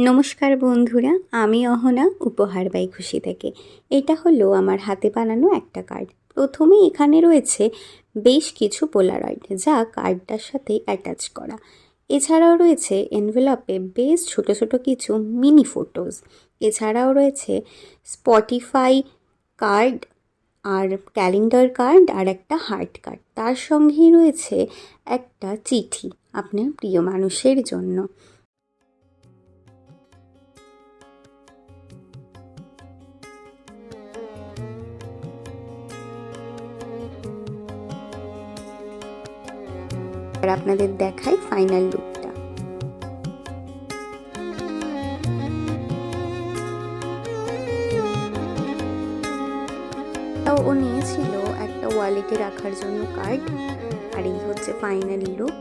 নমস্কার বন্ধুরা, আমি অহনা উপহার বাই খুশি থেকে। এটা হলো আমার হাতে বানানো একটা কার্ড। প্রথমেই এখানে রয়েছে বেশ কিছু পোলারয়েড, যা কার্ডটার সাথে অ্যাটাচ করা। এছাড়াও রয়েছে এনভেলপে বেশ ছোট ছোট কিছু মিনি ফটোজ। এছাড়াও রয়েছে স্পটিফাই কার্ড আর ক্যালেন্ডার কার্ড আর একটা হার্ট কার্ড। তার সঙ্গেই রয়েছে একটা চিঠি আপনার প্রিয় মানুষের জন্য। আর আপনাদের দেখাই ফাইনাল লুকটা। ও নিয়েছিল একটা ওয়ালেটে রাখার জন্য কার্ড, আর এই হচ্ছে ফাইনাল লুক।